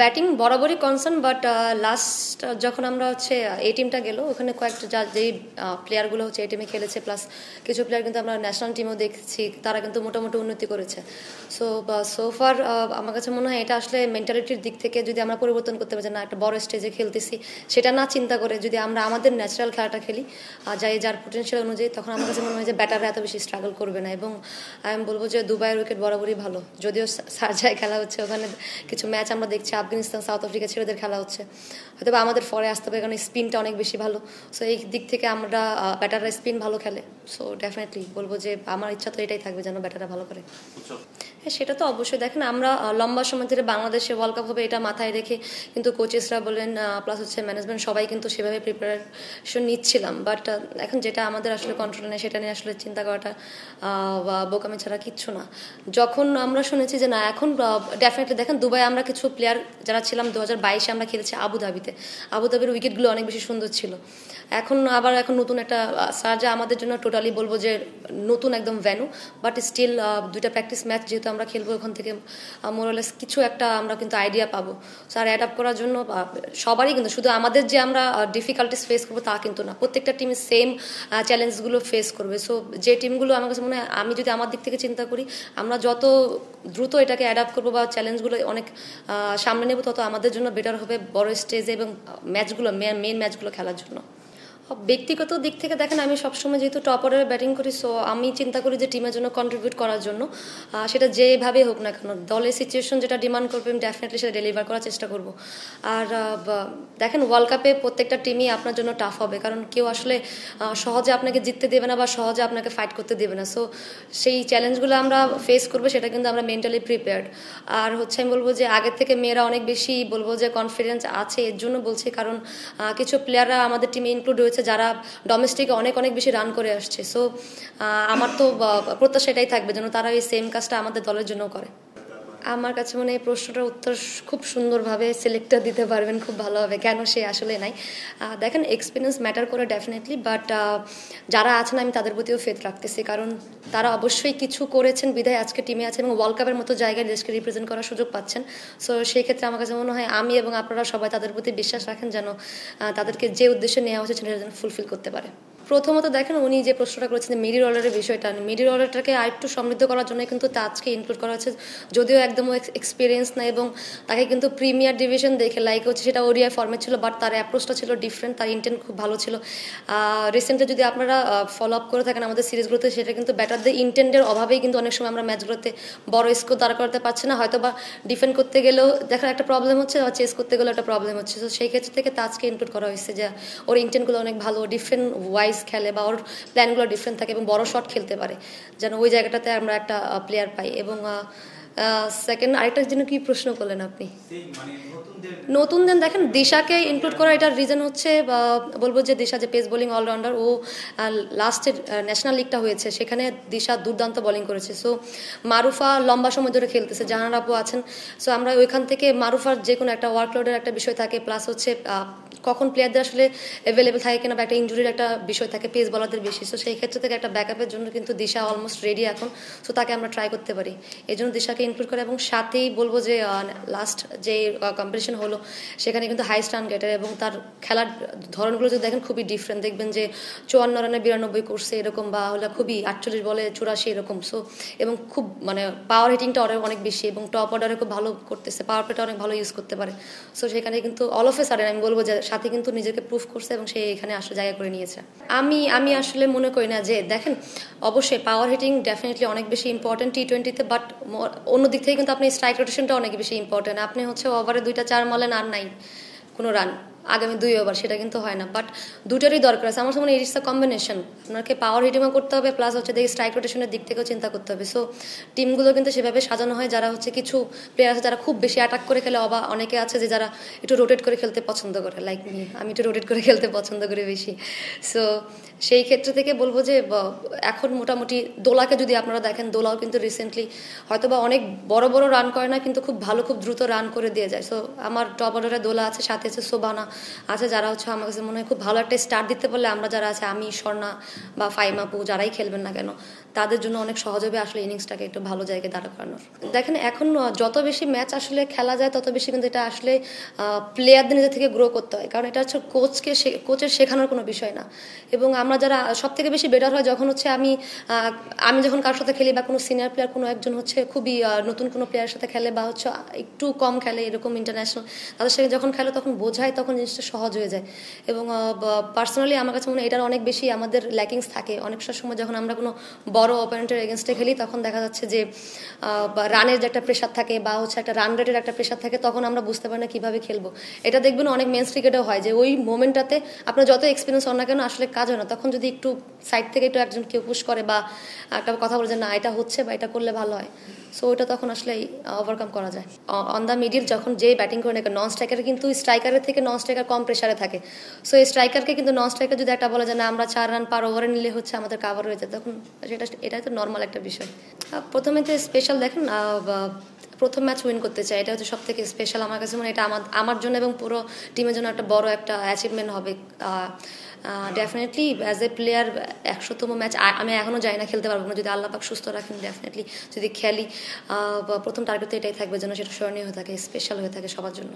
Batting বরাবরই concern, but last যখন আমরা হচ্ছে এই টিমটা গেল ওখানে কয়েকটা যেই প্লেয়ারগুলো হচ্ছে এই টিমে খেলেছে, প্লাস কিছু প্লেয়ার কিন্তু আমরা ন্যাশনাল টিমেও দেখছি তারা কিন্তু মোটামুটি উন্নতি করেছে। সো সোফার আমার কাছে মনে হয় এটা আসলে মেন্টালিটির দিক থেকে যদি আমরা পরিবর্তন করতে পারি, যে না একটা বড় স্টেজে খেলতেছি সেটা না চিন্তা করে যদি আমরা আমাদের ন্যাচারাল খেলাটা খেলি, যার পোটেনশিয়াল অনুযায়ী, তখন আমার কাছে মনে হয় যে ব্যাটাররা এত বেশি স্ট্রাগল করবে না। এবং আমি বলবো যে দুবাইয়ের উইকেট বরাবরই ভালো, যদিও সারজায় খেলা হচ্ছে, ওখানে কিছু ম্যাচ আমরা দেখছি আফগানিস্তান সাউথ আফ্রিকা ছেলেদের খেলা হচ্ছে, হয়তো আমাদের ফরে আসতে হবে কারণ স্পিনটা অনেক বেশি ভালো। সো এই দিক থেকে আমরা ব্যাটাররা স্পিন ভালো খেলে, সো ডেফিনেটলি বলবো যে আমার ইচ্ছা তো এটাই থাকবে যেন ব্যাটাররা ভালো করে। হ্যাঁ, সেটা তো অবশ্যই। দেখেন আমরা লম্বা সময় ধরে বাংলাদেশে ওয়ার্ল্ড কাপ হবে এটা মাথায় রেখে কিন্তু কোচেসরা বলেন প্লাস হচ্ছে ম্যানেজমেন্ট সবাই কিন্তু সেভাবে প্রিপারেশন নিচ্ছিলাম, বাট এখন যেটা আমাদের আসলে কন্ট্রোল নেই সেটা নিয়ে আসলে চিন্তা করাটা বোকামি ছাড়া কিচ্ছু না। যখন আমরা শুনেছি যে না এখন ডেফিনেটলি দেখেন দুবাই আমরা কিছু প্লেয়ার যারা ছিলাম 2022-এ আমরা খেলেছি আবুধাবিতে, আবুধাবির উইকেটগুলো অনেক বেশি সুন্দর ছিল। এখন নতুন একটা সার্জা আমাদের জন্য টোটালি বলবো যে নতুন একদম ভ্যানু, বাট স্টিল দুইটা প্র্যাকটিস ম্যাচ যেহেতু আমরা খেলবো ওখান থেকে মোরালেস কিছু একটা আমরা কিন্তু আইডিয়া পাবো। স্যার অ্যাডাপ্ট করার জন্য সবারই কিন্তু, শুধু আমাদের যে আমরা ডিফিকাল্টিস ফেস করবো তা কিন্তু না, প্রত্যেকটা টিমে সেম চ্যালেঞ্জগুলো ফেস করবে। সো যে টিমগুলো আমার কাছে মনে হয়, আমি যদি আমার দিক থেকে চিন্তা করি, আমরা যত দ্রুত এটাকে অ্যাডাপ্ট করবো বা চ্যালেঞ্জগুলো অনেক সামনে নেব, তত আমাদের জন্য বেটার হবে বড় স্টেজে এবং ম্যাচগুলো মেন ম্যাচগুলো খেলার জন্য। ব্যক্তিগত দিক থেকে দেখেন আমি সবসময় যেহেতু টপ অর্ডারে ব্যাটিং করি, সো আমি চিন্তা করি যে টিমের জন্য কন্ট্রিবিউট করার জন্য, সেটা যেভাবে হোক না কেন, দলের সিচুয়েশন যেটা ডিমান্ড করবে আমি ডেফিনেটলি সেটা ডেলিভার করার চেষ্টা করব। আর দেখেন ওয়ার্ল্ড কাপে প্রত্যেকটা টিমই আপনার জন্য টাফ হবে, কারণ কেউ আসলে সহজে আপনাকে জিততে দেবে না বা সহজে আপনাকে ফাইট করতে দেবে না। সো সেই চ্যালেঞ্জগুলো আমরা ফেস করবো, সেটা কিন্তু আমরা মেন্টালি প্রিপেয়ার্ড। আর হচ্ছে আমি বলবো যে আগের থেকে মেয়েরা অনেক বেশি বলবো যে কনফিডেন্স আছে, এর জন্য বলছি কারণ কিছু প্লেয়াররা আমাদের টিমে ইনক্লুড হয়েছে যারা ডোমেস্টিকে অনেক অনেক বেশি রান করে আসছে। সো আমার তো প্রত্যাশা এটাই থাকবে যেন তারা এই সেম কাজটা আমাদের দলের জন্য করে। আমার কাছে মনে হয় এই প্রশ্নটার উত্তর খুব সুন্দরভাবে সিলেক্টর দিতে পারবেন, খুব ভালো হবে, কেন সে আসলে নাই। দেখেন এক্সপিরিয়েন্স ম্যাটার করে ডেফিনেটলি, বাট যারা আছেন আমি তাদের প্রতিও ফেথ রাখতেছি, কারণ তারা অবশ্যই কিছু করেছেন বিধায় আজকে টিমে আছে এবং ওয়ার্ল্ড কাপের মতো জায়গায় দেশকে রিপ্রেজেন্ট করার সুযোগ পাচ্ছেন। সো সেই ক্ষেত্রে আমার কাছে মনে হয় আমি এবং আপনারা সবাই তাদের প্রতি বিশ্বাস রাখেন যেন তাদেরকে যে উদ্দেশ্যে নেওয়া হচ্ছে সেটা যেন ফুলফিল করতে পারে। প্রথমত দেখেন উনি যে প্রশ্নটা করেছেন মিডিল অর্ডারের বিষয়টা, মিডিল অর্ডারটাকে আরেকটু সমৃদ্ধ করার জন্য কিন্তু আজকে ইনক্লুড করা হচ্ছে, যদিও একদম এক্সপিরিয়েন্স না এবং তাকে কিন্তু প্রিমিয়ার ডিভিশন দেখে লাইক হচ্ছে সেটা ওডিআই ফর্মেট ছিল, বাট তার অ্যাপ্রোচটা ছিল ডিফারেন্ট, তার ইন্টেন্ট খুব ভালো ছিল। রিসেন্টলি যদি আপনারা ফলো আপ করে থাকেন আমাদের সিরিজগুলোতে, সেটা কিন্তু ব্যাটারদের ইন্টেন্টের অভাবেই কিন্তু অনেক সময় আমরা ম্যাচগুলোতে বড় স্কোর দাঁড় করাতে পারছি না, হয়তো বা ডিফেন্ড করতে গেলেও দেখার একটা প্রবলেম হচ্ছে বা চেস করতে গেলেও একটা প্রবলেম হচ্ছে। তো সেই ক্ষেত্রে থেকে আজকে ইনক্লুড করা হয়েছে যে ওর ইন্টেন্টগুলো অনেক ভালো, ডিফারেন্ট ওয়াইজ খেলে বা ওর প্ল্যানগুলো ডিফারেন্ট থাকে এবং বড় শট খেলতে পারে, যেন ওই জায়গাটাতে আমরা একটা প্লেয়ার পাই। এবং সেকেন্ড আরেকটা জন্য কি প্রশ্ন করলেন আপনি? নতুনদের দেখেন দিশাকে ইনক্লুড করা এটার রিজন হচ্ছে বলবো যে দিশা যে পেস বোলিং অলরাউন্ডার, ও লাস্টের ন্যাশনাল লিগটা হয়েছে সেখানে দিশা দুর্দান্ত বোলিং করেছে। সো মারুফা লম্বা সময় ধরে খেলতেছে, জাহানার আপু আছেন। সো আমরা ওইখান থেকে মারুফার যে কোনো একটা ওয়ার্কলোডের একটা বিষয় থাকে, প্লাস হচ্ছে কখন প্লেয়ারদের আসলে অ্যাভেলেবেল থাকে কিনা বা একটা ইঞ্জুরির একটা বিষয় থাকে পেস বলারদের বেশি। সো সেই ক্ষেত্রে থেকে একটা ব্যাকআপের জন্য কিন্তু দিশা অলমোস্ট রেডি এখন, সো তাকে আমরা ট্রাই করতে পারি, এই জন্য দিশাকে ইনক্লুড করে। এবং সাথেই বলবো যে লাস্ট যে কম্পিটিশন হলো সেখানে কিন্তু হাইস্ট রান গেটার এবং তার খেলার ধরনগুলো যদি দেখেন খুবই ডিফারেন্ট, দেখবেন যে 54 রানে 92 করছে এরকম, বা হলে খুবই 48 বলে 84 এরকম। সো এবং খুব মানে পাওয়ার হিটিংটা অনেক বেশি এবং টপ অর্ডারে খুব ভালো করতেছে, পাওয়ার প্লেটা অনেক ভালো ইউজ করতে পারে। সো সেখানে কিন্তু অল অফ এ সাডেন আমি বলবো যে সাথে কিন্তু নিজেকে প্রুফ করছে এবং সে এখানে আসলে জায়গা করে নিয়েছে। আমি আসলে মনে করি না যে, দেখেন অবশ্যই পাওয়ার হিটিং ডেফিনেটলি অনেক বেশি ইম্পর্টেন্ট টি-20-তে, বাট অন্য দিক থেকে কিন্তু আপনি স্ট্রাইক রোটেশনটা অনেক বেশি ইম্পর্টেন্ট। আপনি হচ্ছে ওভারে 2-4 মারলেন আর নাই কোনো রান, আগামী 2 ওভার, সেটা কিন্তু হয় না, বাট দুটারই দরকার আছে। আমার মনে হয় ইটস আ কম্বিনেশন, আপনাকে পাওয়ার হিটিংও করতে হবে প্লাস হচ্ছে দেখি স্ট্রাইক রোটেশনের দিক থেকেও চিন্তা করতে হবে। সো টিমগুলো কিন্তু সেভাবে সাজানো হয়, যারা হচ্ছে কিছু প্লেয়ার আছে যারা খুব বেশি অ্যাটাক করে খেলে, বা অনেকে আছে যে যারা একটু রোটেট করে খেলতে পছন্দ করে, লাইক মি, আমি একটু রোটেট করে খেলতে পছন্দ করি বেশি। সো সেই ক্ষেত্র থেকে বলবো যে এখন মোটামুটি দোলাকে যদি আপনারা দেখেন, দোলাও কিন্তু রিসেন্টলি হয়তো বা অনেক বড় রান করে না, কিন্তু খুব ভালো খুব দ্রুত রান করে দিয়ে যায়। সো আমার টপ অর্ডারে দোলা আছে, সাথে আছে সোবানা, আছে যারা হচ্ছে আমার কাছে মনে হয় খুব ভালো একটা স্টার্ট দিতে পারলে আমরা যারা আছে আমি স্বর্ণা বা ফাইমা আপু যারাই খেলবেন না কেন তাদের জন্য অনেক সহজ হবে আসলে ইনিংসটাকে একটু ভালো জায়গায় দাঁড়া করানোর। দেখেন এখন যত বেশি ম্যাচ আসলে খেলা যায় তত বেশি কিন্তু এটা আসলে প্লেয়ারদের নিজে থেকে গ্রো করতে হয়, কারণ এটা হচ্ছে কোচের শেখানোর কোনো বিষয় না। এবং আমরা যারা সব থেকে বেশি বেটার হয় যখন হচ্ছে আমি যখন কারোর সাথে খেলি বা কোনো সিনিয়র প্লেয়ার কোনো একজন হচ্ছে খুবই নতুন কোনো প্লেয়ারের সাথে খেলে বা হচ্ছে একটু কম খেলে এরকম ইন্টারন্যাশনাল তাদের সাথে যখন খেলে তখন বোঝায় তখন জিনিসটা সহজ হয়ে যায়। এবং পার্সোনালি আমার কাছে মনে হয় এটার অনেক বেশি আমাদের ল্যাকিংস থাকে। অনেক সময় যখন আমরা কোনো বড় অপোনেন্টের এগেনস্টে খেলি তখন দেখা যাচ্ছে যে রানের যে একটা প্রেশার থাকে বা হচ্ছে একটা রান রেটের একটা প্রেশার থাকে, তখন আমরা বুঝতে পারি না কীভাবে খেলবো। এটা দেখবেন অনেক মেন্স ক্রিকেটেও হয় যে ওই মোমেন্টটাতে আপনার যত এক্সপিরিয়েন্স হন না কেন আসলে কাজ হয় না। তখন যদি একটু সাইড থেকে একটু একজন কেউ পুশ করে বা একটা কথা বলে যে না এটা হচ্ছে বা এটা করলে ভালো হয়, সো ওইটা তখন আসলে ওভারকাম করা যায়। অন দ্য মিডিল যখন যে ব্যাটিং করে না নন স্ট্রাইকারে কিন্তু স্ট্রাইকারের থেকে নন স্ট্রাইকার কম প্রেশারে থাকে। সো এই স্ট্রাইকারকে কিন্তু নন স্ট্রাইকার যদি একটা বলে যে না আমরা 4 রান পার ওভারে নিলে হচ্ছে আমাদের কাভার হয়ে যায়, তখন এটাই তো নর্মাল একটা বিষয়। প্রথমে তো স্পেশাল দেখেন প্রথম ম্যাচ উইন করতে চাই, এটা হচ্ছে সব থেকে স্পেশাল আমার কাছে। মানে এটা আমার জন্য এবং পুরো টিমের জন্য একটা বড় একটা অ্যাচিভমেন্ট হবে। ডেফিনেটলি অ্যাজ এ প্লেয়ার 100তম ম্যাচ আমি এখনও যাই না, খেলতে পারবো না, যদি আল্লাহ পাক সুস্থ রাখেন ডেফিনেটলি যদি খেলি প্রথম টার্গেট তো এটাই থাকবে যেন সেটা স্মরণীয় হয়ে থাকে, স্পেশাল হয়ে থাকে সবার জন্য।